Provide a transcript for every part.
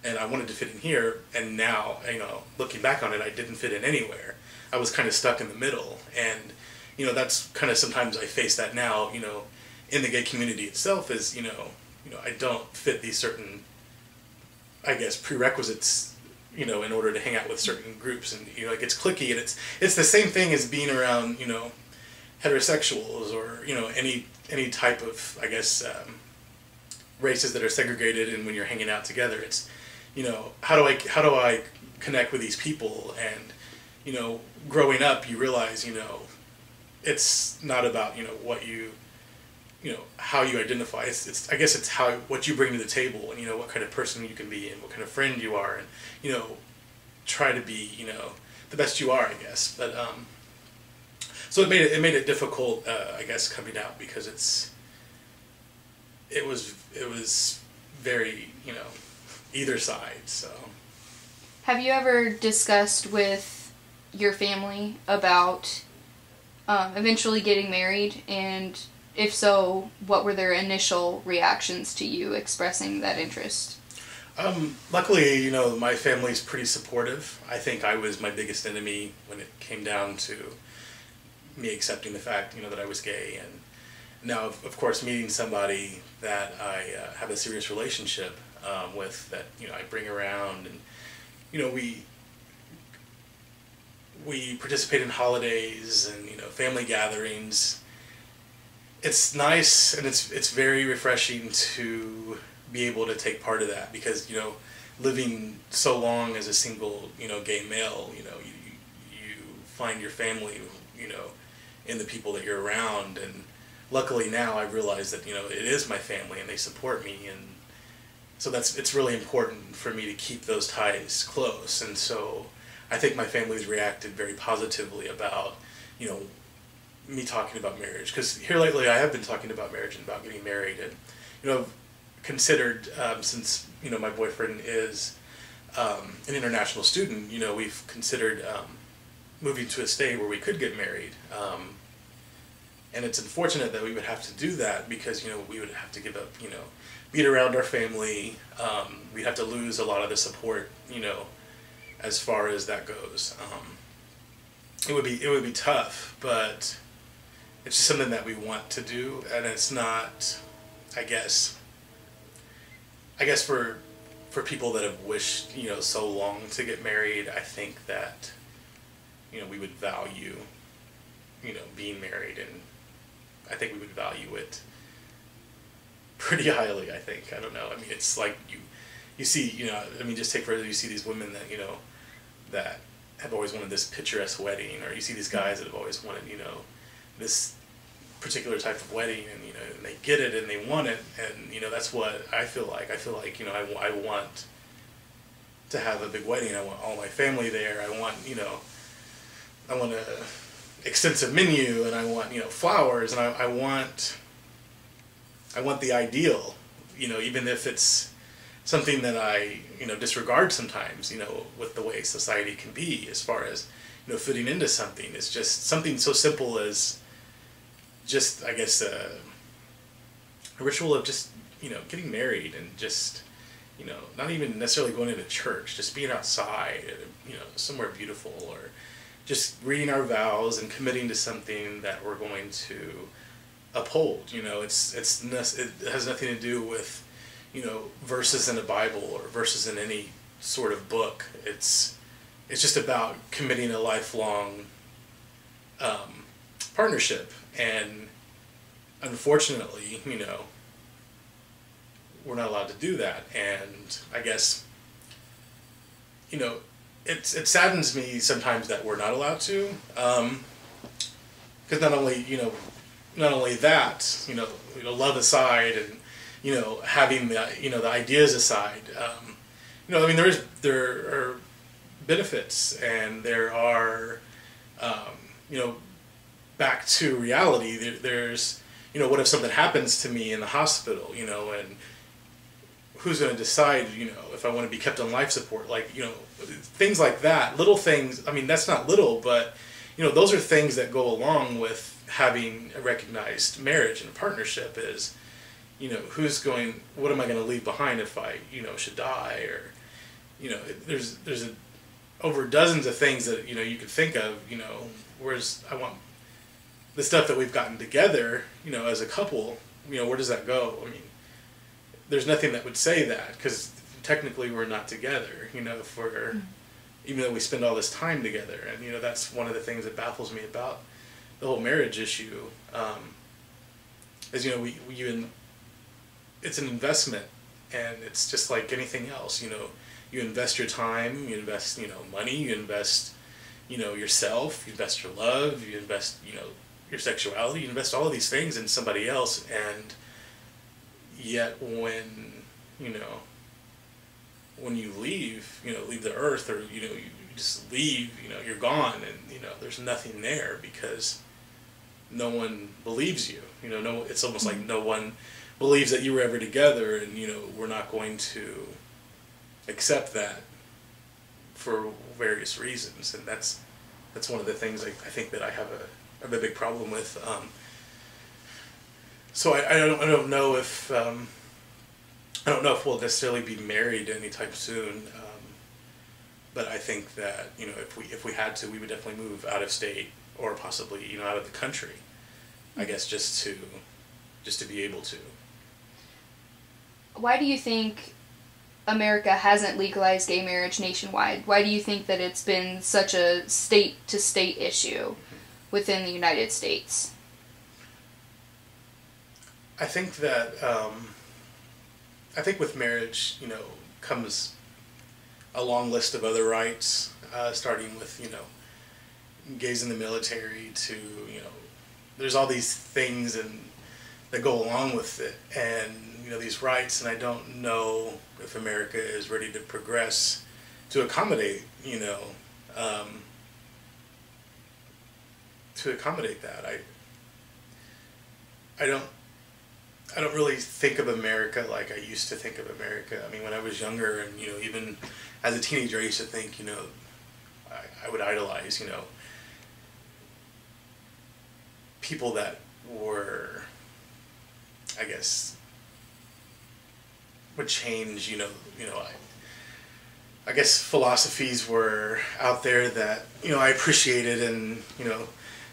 and I wanted to fit in here, and now, looking back on it, I didn't fit in anywhere. I was kind of stuck in the middle, and that's kind of sometimes I face that now. In the gay community itself is I don't fit these certain, I guess, prerequisites, in order to hang out with certain groups, and it gets cliquey, and it's the same thing as being around heterosexuals, or any type of, I guess, races that are segregated, and when you're hanging out together, it's how do I connect with these people, and growing up you realize it's not about what how you identify. It's I guess it's what you bring to the table, and what kind of person you can be, and what kind of friend you are, and try to be the best you are, I guess. But so it made it difficult, I guess, coming out, because it was very either side. So have you ever discussed with your family about eventually getting married, and if so, what were their initial reactions to you expressing that interest? Luckily, my family's pretty supportive. I think I was my biggest enemy when it came down to me accepting the fact, that I was gay. And now, of course, meeting somebody that I have a serious relationship with, that, I bring around, and, we participate in holidays and, family gatherings. It's nice, and it's very refreshing to be able to take part of that, because living so long as a single gay male, you find your family in the people that you're around. And luckily now I realize that it is my family, and they support me, and so it's really important for me to keep those ties close. And so I think my family's reacted very positively about me talking about marriage, because here lately I have been talking about marriage and about getting married, and I've considered, since my boyfriend is an international student, we've considered moving to a state where we could get married, and it's unfortunate that we would have to do that, because we would have to give up being around our family. We'd have to lose a lot of the support as far as that goes. It would be tough, but it's just something that we want to do, and it's not, I guess for people that have wished so long to get married, I think that we would value being married, and I think we would value it pretty highly. I think, I don't know, I mean, it's like you see, I mean, just take for you see these women that that have always wanted this picturesque wedding, or you see these guys that have always wanted this particular type of wedding, and and they get it and they want it, and that's what I feel like. I feel like I want to have a big wedding. I want all my family there. I want a extensive menu, and I want flowers, and I want the ideal, even if it's something that I disregard sometimes, with the way society can be as far as fitting into something. It's just something so simple as just, I guess, a ritual of just getting married, and just not even necessarily going into church, just being outside, somewhere beautiful, or just reading our vows and committing to something that we're going to uphold. It has nothing to do with verses in the Bible or verses in any sort of book. It's just about committing a lifelong partnership, and unfortunately, we're not allowed to do that. And I guess it saddens me sometimes that we're not allowed to, because not only that, love aside, and having the ideas aside, I mean, there are benefits, and there are back to reality. There's what if something happens to me in the hospital, and who's going to decide if I want to be kept on life support, things like that, little things. I mean, that's not little, but those are things that go along with having a recognized marriage and a partnership. Is what am I going to leave behind if I should die, or there's over dozens of things that you could think of. Whereas I want the stuff that we've gotten together, as a couple. Where does that go? I mean, there's nothing that would say that, because technically we're not together. If we're even though we spend all this time together, and that's one of the things that baffles me about the whole marriage issue. Is it's an investment, and it's just like anything else. You invest your time, you invest money, you invest yourself, you invest your love, you invest your sexuality, you invest all of these things in somebody else, and yet when you leave the earth, or you just leave, you're gone, and there's nothing there, because no one believes you. No, it's almost like no one believes that you were ever together, and we're not going to accept that for various reasons, and that's one of the things I think that I have a big problem with. So I don't know if we'll necessarily be married anytime soon, but I think that if we had to, we would definitely move out of state, or possibly out of the country. I guess just to be able to. Why do you think America hasn't legalized gay marriage nationwide? Why do you think that it's been such a state-to-state issue within the United States? I think that with marriage, comes a long list of other rights, starting with gays in the military to there's all these things that go along with it, and these rights, and I don't know if America is ready to progress to accommodate that. I don't really think of America like I used to think of America. I mean, when I was younger, and even as a teenager, I used to think I would idolize people that were, I guess, would change. I guess philosophies were out there that I appreciated, and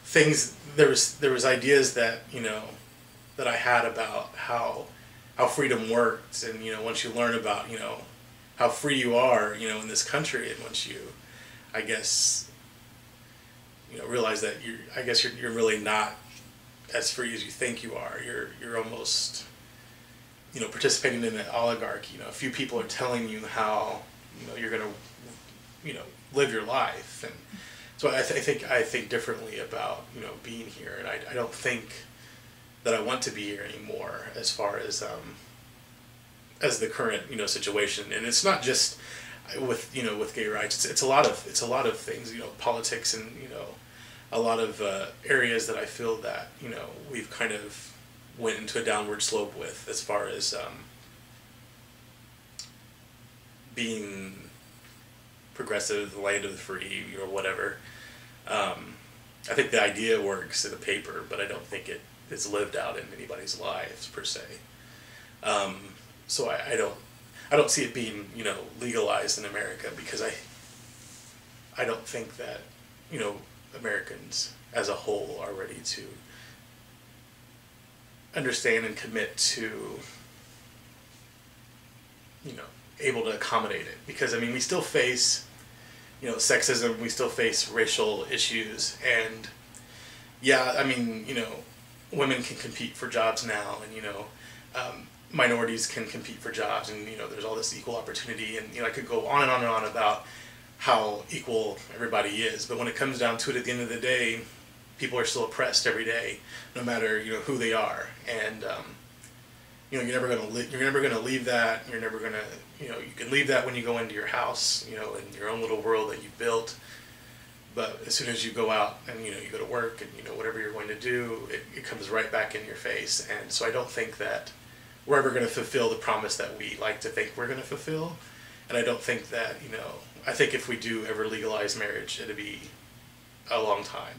things. There was ideas that that I had about how freedom worked, and once you learn about how free you are in this country, and once you, I guess, realize that you're really not as free as you think you are. You're almost participating in an oligarchy. A few people are telling you how you're going to live your life, and so I think differently about being here, and I don't think that I want to be here anymore, as far as the current situation. And it's not just with with gay rights. It's a lot of things, politics, and a lot of areas that I feel that we've kind of went into a downward slope with, as far as being progressive, the land of the free, or whatever. I think the idea works in the paper, but I don't think it is lived out in anybody's lives per se. So I don't see it being legalized in America, because I don't think that Americans as a whole are ready to understand and commit to able to accommodate it. Because I mean, we still face sexism, we still face racial issues, and yeah, I mean, women can compete for jobs now, and minorities can compete for jobs, and there's all this equal opportunity, and I could go on and on and on about how equal everybody is. But when it comes down to it, at the end of the day, people are still oppressed every day, no matter who they are, and you're never gonna leave that. You're never gonna you can leave that when you go into your house, in your own little world that you built. But as soon as you go out and you go to work, and whatever you're going to do, it comes right back in your face. And so I don't think that we're ever going to fulfill the promise that we like to think we're going to fulfill. And I don't think that I think if we do ever legalize marriage, it'll be a long time.